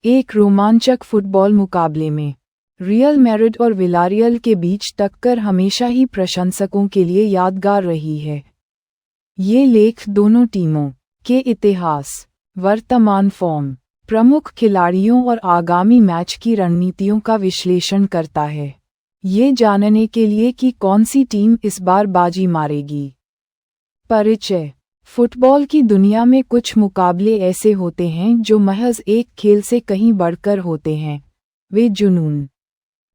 एक रोमांचक फुटबॉल मुकाबले में रियल मैड्रिड और विलारियल के बीच टक्कर हमेशा ही प्रशंसकों के लिए यादगार रही है। ये लेख दोनों टीमों के इतिहास, वर्तमान फॉर्म, प्रमुख खिलाड़ियों और आगामी मैच की रणनीतियों का विश्लेषण करता है, ये जानने के लिए कि कौन सी टीम इस बार बाजी मारेगी। परिचय। फुटबॉल की दुनिया में कुछ मुकाबले ऐसे होते हैं जो महज एक खेल से कहीं बढ़कर होते हैं। वे जुनून,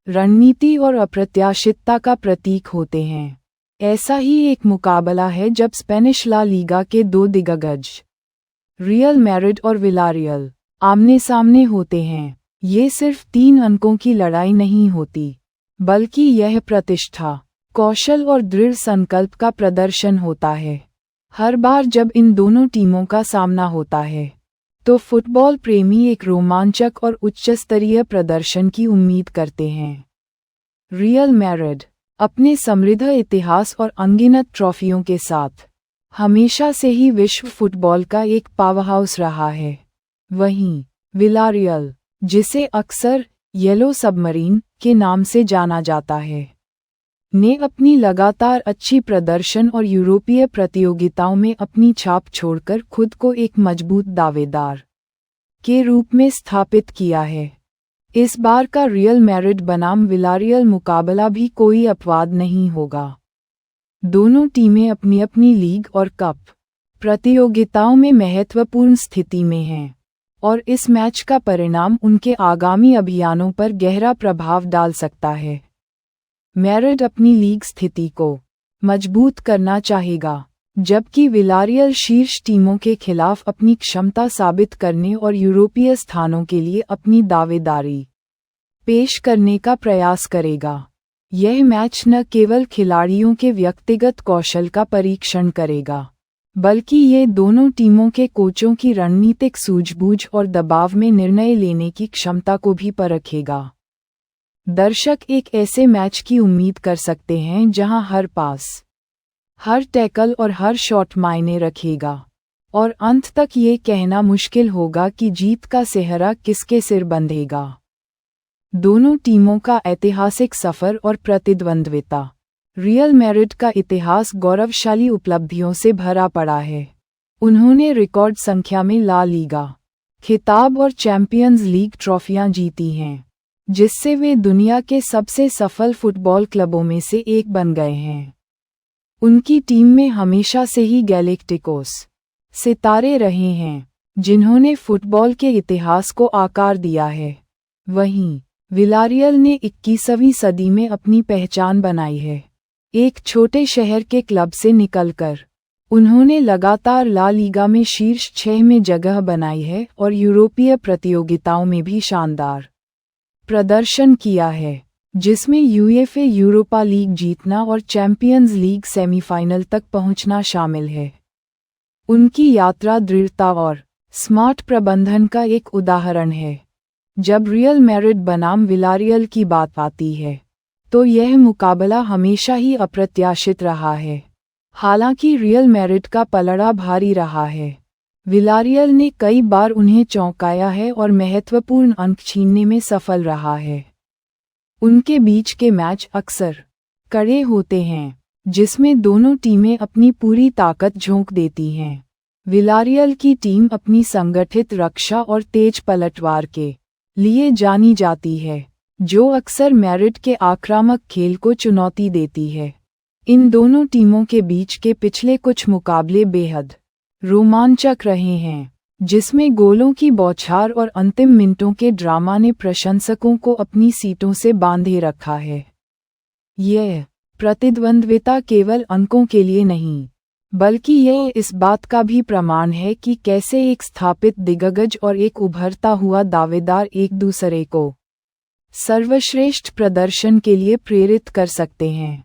रणनीति और अप्रत्याशितता का प्रतीक होते हैं। ऐसा ही एक मुकाबला है जब स्पेनिश ला लीगा के दो दिग्गज रियल मैड्रिड और विलारियल आमने सामने होते हैं। ये सिर्फ 3 अंकों की लड़ाई नहीं होती, बल्कि यह प्रतिष्ठा, कौशल और दृढ़ संकल्प का प्रदर्शन होता है। हर बार जब इन दोनों टीमों का सामना होता है, तो फुटबॉल प्रेमी एक रोमांचक और उच्चस्तरीय प्रदर्शन की उम्मीद करते हैं। रियल मैड्रिड अपने समृद्ध इतिहास और अनगिनत ट्रॉफियों के साथ हमेशा से ही विश्व फुटबॉल का एक पावरहाउस रहा है। वहीं विलारियल, जिसे अक्सर येलो सबमरीन के नाम से जाना जाता है, ने अपनी लगातार अच्छी प्रदर्शन और यूरोपीय प्रतियोगिताओं में अपनी छाप छोड़कर खुद को एक मजबूत दावेदार के रूप में स्थापित किया है। इस बार का रियल मैड्रिड बनाम विलारियल मुकाबला भी कोई अपवाद नहीं होगा। दोनों टीमें अपनी अपनी लीग और कप प्रतियोगिताओं में महत्वपूर्ण स्थिति में हैं, और इस मैच का परिणाम उनके आगामी अभियानों पर गहरा प्रभाव डाल सकता है। मैड्रिड अपनी लीग स्थिति को मजबूत करना चाहेगा, जबकि विलारियल शीर्ष टीमों के खिलाफ अपनी क्षमता साबित करने और यूरोपीय स्थानों के लिए अपनी दावेदारी पेश करने का प्रयास करेगा। यह मैच न केवल खिलाड़ियों के व्यक्तिगत कौशल का परीक्षण करेगा, बल्कि ये दोनों टीमों के कोचों की रणनीतिक सूझबूझ और दबाव में निर्णय लेने की क्षमता को भी परखेगा। दर्शक एक ऐसे मैच की उम्मीद कर सकते हैं जहां हर पास, हर टैकल और हर शॉट मायने रखेगा, और अंत तक ये कहना मुश्किल होगा कि जीत का सेहरा किसके सिर बंधेगा। दोनों टीमों का ऐतिहासिक सफर और प्रतिद्वंद्विता। रियल मैड्रिड का इतिहास गौरवशाली उपलब्धियों से भरा पड़ा है। उन्होंने रिकॉर्ड संख्या में ला लीगा खिताब और चैंपियंस लीग ट्रॉफियां जीती हैं, जिससे वे दुनिया के सबसे सफल फुटबॉल क्लबों में से एक बन गए हैं। उनकी टीम में हमेशा से ही गैलेक्टिकोस सितारे रहे हैं, जिन्होंने फुटबॉल के इतिहास को आकार दिया है। वहीं विलारियल ने 21वीं सदी में अपनी पहचान बनाई है। एक छोटे शहर के क्लब से निकलकर उन्होंने लगातार ला लीगा में शीर्ष 6 में जगह बनाई है और यूरोपीय प्रतियोगिताओं में भी शानदार प्रदर्शन किया है, जिसमें यूएफए यूरोपा लीग जीतना और चैंपियंस लीग सेमीफाइनल तक पहुंचना शामिल है। उनकी यात्रा दृढ़ता और स्मार्ट प्रबंधन का एक उदाहरण है। जब रियल मैड्रिड बनाम विलारियल की बात आती है, तो यह मुकाबला हमेशा ही अप्रत्याशित रहा है। हालांकि रियल मैड्रिड का पलड़ा भारी रहा है, विलारियल ने कई बार उन्हें चौंकाया है और महत्वपूर्ण अंक छीनने में सफल रहा है। उनके बीच के मैच अक्सर कड़े होते हैं, जिसमें दोनों टीमें अपनी पूरी ताकत झोंक देती हैं। विलारियल की टीम अपनी संगठित रक्षा और तेज पलटवार के लिए जानी जाती है, जो अक्सर मैड्रिड के आक्रामक खेल को चुनौती देती है। इन दोनों टीमों के बीच के पिछले कुछ मुकाबले बेहद रोमांचक रहे हैं, जिसमें गोलों की बौछार और अंतिम मिनटों के ड्रामा ने प्रशंसकों को अपनी सीटों से बांधे रखा है। यह प्रतिद्वंद्विता केवल अंकों के लिए नहीं, बल्कि यह इस बात का भी प्रमाण है कि कैसे एक स्थापित दिग्गज और एक उभरता हुआ दावेदार एक दूसरे को सर्वश्रेष्ठ प्रदर्शन के लिए प्रेरित कर सकते हैं।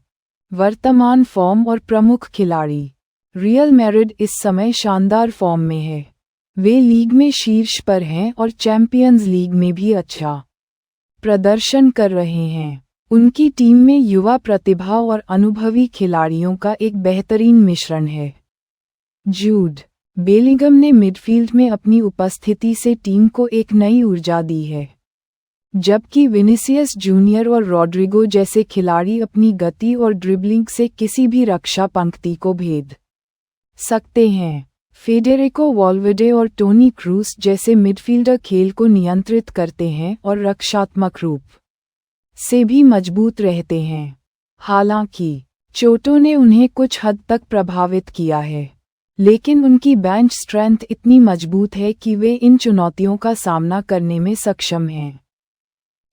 वर्तमान फॉर्म और प्रमुख खिलाड़ी। रियल मैड्रिड इस समय शानदार फॉर्म में है। वे लीग में शीर्ष पर हैं और चैंपियंस लीग में भी अच्छा प्रदर्शन कर रहे हैं। उनकी टीम में युवा प्रतिभा और अनुभवी खिलाड़ियों का एक बेहतरीन मिश्रण है। जूड बेलिंगम ने मिडफील्ड में अपनी उपस्थिति से टीम को एक नई ऊर्जा दी है, जबकि विनीसियस जूनियर और रॉड्रिगो जैसे खिलाड़ी अपनी गति और ड्रिबलिंग से किसी भी रक्षा पंक्ति को भेद सकते हैं। फेडेरिको वाल्वेर्डे और टोनी क्रूस जैसे मिडफील्डर खेल को नियंत्रित करते हैं और रक्षात्मक रूप से भी मजबूत रहते हैं। हालांकि चोटों ने उन्हें कुछ हद तक प्रभावित किया है, लेकिन उनकी बेंच स्ट्रेंथ इतनी मजबूत है कि वे इन चुनौतियों का सामना करने में सक्षम हैं।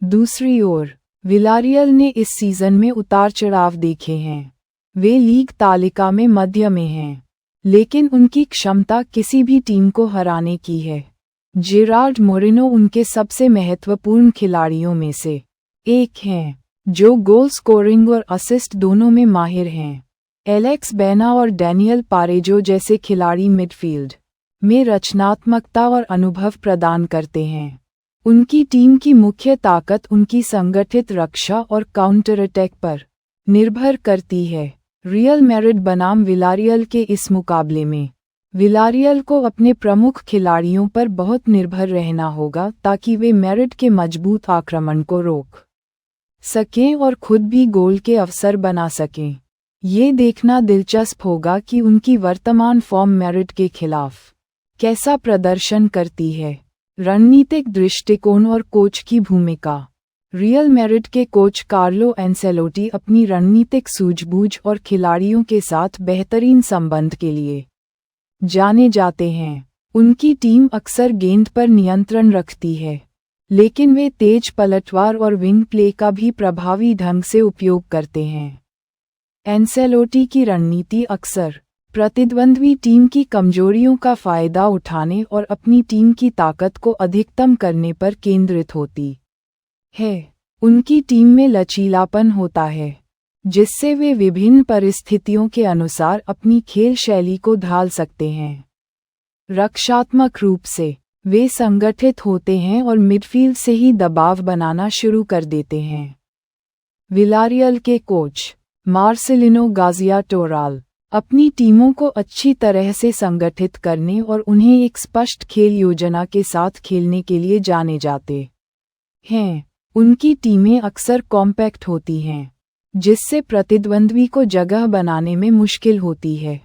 दूसरी ओर विलारियल ने इस सीजन में उतार चढ़ाव देखे हैं। वे लीग तालिका में मध्य में हैं, लेकिन उनकी क्षमता किसी भी टीम को हराने की है। जेरार्ड मोरिनो उनके सबसे महत्वपूर्ण खिलाड़ियों में से एक हैं, जो गोल स्कोरिंग और असिस्ट दोनों में माहिर हैं। एलेक्स बैना और डैनियल पारेजो जैसे खिलाड़ी मिडफील्ड में रचनात्मकता और अनुभव प्रदान करते हैं। उनकी टीम की मुख्य ताकत उनकी संगठित रक्षा और काउंटर अटैक पर निर्भर करती है। रियल मैड्रिड बनाम विलारियल के इस मुकाबले में विलारियल को अपने प्रमुख खिलाड़ियों पर बहुत निर्भर रहना होगा ताकि वे मैड्रिड के मजबूत आक्रमण को रोक सकें और खुद भी गोल के अवसर बना सकें। ये देखना दिलचस्प होगा कि उनकी वर्तमान फॉर्म मैड्रिड के खिलाफ कैसा प्रदर्शन करती है। रणनीतिक दृष्टिकोण और कोच की भूमिका। रियल मैड्रिड के कोच कार्लो एंसेलोटी अपनी रणनीतिक सूझबूझ और खिलाड़ियों के साथ बेहतरीन संबंध के लिए जाने जाते हैं। उनकी टीम अक्सर गेंद पर नियंत्रण रखती है, लेकिन वे तेज पलटवार और विंग प्ले का भी प्रभावी ढंग से उपयोग करते हैं। एंसेलोटी की रणनीति अक्सर प्रतिद्वंद्वी टीम की कमजोरियों का फायदा उठाने और अपनी टीम की ताकत को अधिकतम करने पर केंद्रित होती है। उनकी टीम में लचीलापन होता है, जिससे वे विभिन्न परिस्थितियों के अनुसार अपनी खेल शैली को ढाल सकते हैं। रक्षात्मक रूप से वे संगठित होते हैं और मिडफील्ड से ही दबाव बनाना शुरू कर देते हैं। विलारियल के कोच मार्सेलिनो गार्सिया-टोराल अपनी टीमों को अच्छी तरह से संगठित करने और उन्हें एक स्पष्ट खेल योजना के साथ खेलने के लिए जाने जाते हैं। उनकी टीमें अक्सर कॉम्पैक्ट होती हैं, जिससे प्रतिद्वंद्वी को जगह बनाने में मुश्किल होती है।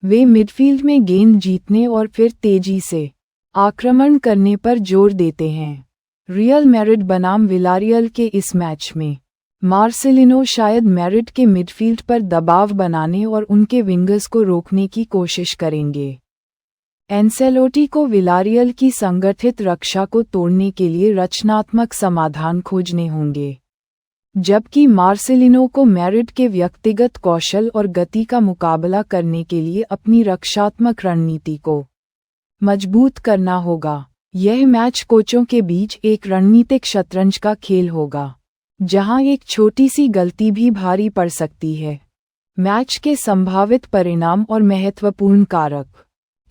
वे मिडफील्ड में गेंद जीतने और फिर तेजी से आक्रमण करने पर जोर देते हैं। रियल मैड्रिड बनाम विलारियल के इस मैच में मार्सेलिनो शायद मैड्रिड के मिडफील्ड पर दबाव बनाने और उनके विंगर्स को रोकने की कोशिश करेंगे। एंसेलोटी को विलारियल की संगठित रक्षा को तोड़ने के लिए रचनात्मक समाधान खोजने होंगे, जबकि मार्सेलिनो को मैड्रिड के व्यक्तिगत कौशल और गति का मुकाबला करने के लिए अपनी रक्षात्मक रणनीति को मजबूत करना होगा। यह मैच कोचों के बीच एक रणनीतिक शतरंज का खेल होगा, जहां एक छोटी सी गलती भी भारी पड़ सकती है। मैच के संभावित परिणाम और महत्वपूर्ण कारक।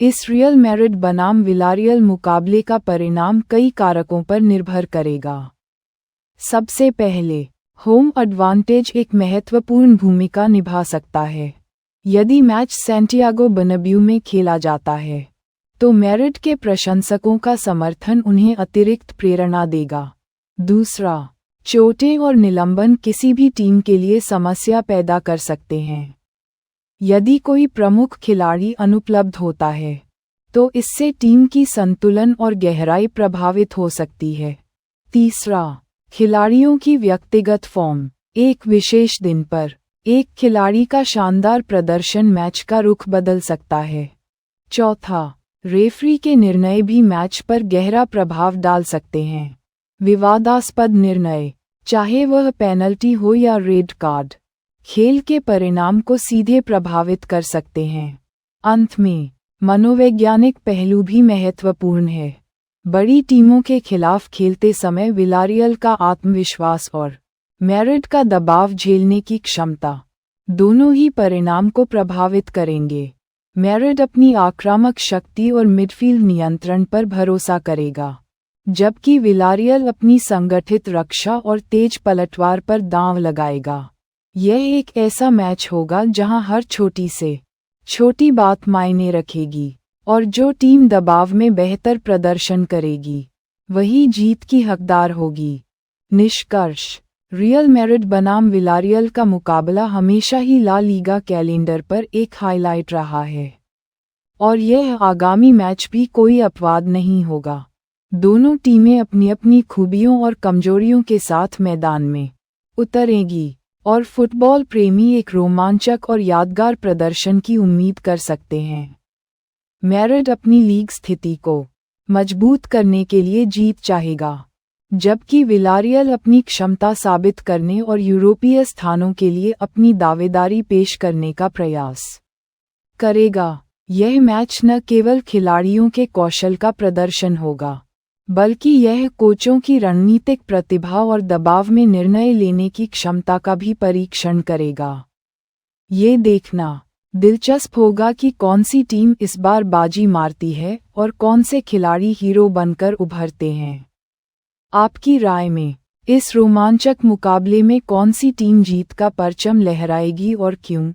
इस रियल मैड्रिड बनाम विलारियल मुकाबले का परिणाम कई कारकों पर निर्भर करेगा। सबसे पहले, होम एडवांटेज एक महत्वपूर्ण भूमिका निभा सकता है। यदि मैच सैंटियागो बर्नाब्यू में खेला जाता है, तो मैड्रिड के प्रशंसकों का समर्थन उन्हें अतिरिक्त प्रेरणा देगा। दूसरा, चोटें और निलंबन किसी भी टीम के लिए समस्या पैदा कर सकते हैं। यदि कोई प्रमुख खिलाड़ी अनुपलब्ध होता है, तो इससे टीम की संतुलन और गहराई प्रभावित हो सकती है। तीसरा, खिलाड़ियों की व्यक्तिगत फॉर्म। एक विशेष दिन पर एक खिलाड़ी का शानदार प्रदर्शन मैच का रुख बदल सकता है। चौथा, रेफरी के निर्णय भी मैच पर गहरा प्रभाव डाल सकते हैं। विवादास्पद निर्णय, चाहे वह पेनल्टी हो या रेड कार्ड, खेल के परिणाम को सीधे प्रभावित कर सकते हैं। अंत में, मनोवैज्ञानिक पहलू भी महत्वपूर्ण है। बड़ी टीमों के खिलाफ खेलते समय विलारियल का आत्मविश्वास और मैड्रिड का दबाव झेलने की क्षमता दोनों ही परिणाम को प्रभावित करेंगे। मैड्रिड अपनी आक्रामक शक्ति और मिडफील्ड नियंत्रण पर भरोसा करेगा, जबकि विलारियल अपनी संगठित रक्षा और तेज पलटवार पर दांव लगाएगा। यह एक ऐसा मैच होगा जहां हर छोटी से छोटी बात मायने रखेगी। और जो टीम दबाव में बेहतर प्रदर्शन करेगी वही जीत की हकदार होगी। निष्कर्ष: रियल मैड्रिड बनाम विलारियल का मुकाबला हमेशा ही ला लीगा कैलेंडर पर एक हाइलाइट रहा है, और यह आगामी मैच भी कोई अपवाद नहीं होगा। दोनों टीमें अपनी अपनी खूबियों और कमजोरियों के साथ मैदान में उतरेंगी, और फुटबॉल प्रेमी एक रोमांचक और यादगार प्रदर्शन की उम्मीद कर सकते हैं। मैड्रिड अपनी लीग स्थिति को मजबूत करने के लिए जीत चाहेगा, जबकि विलारियल अपनी क्षमता साबित करने और यूरोपीय स्थानों के लिए अपनी दावेदारी पेश करने का प्रयास करेगा। यह मैच न केवल खिलाड़ियों के कौशल का प्रदर्शन होगा, बल्कि यह कोचों की रणनीतिक प्रतिभा और दबाव में निर्णय लेने की क्षमता का भी परीक्षण करेगा। ये देखना दिलचस्प होगा कि कौन सी टीम इस बार बाजी मारती है और कौन से खिलाड़ी हीरो बनकर उभरते हैं। आपकी राय में इस रोमांचक मुकाबले में कौन सी टीम जीत का परचम लहराएगी और क्यों?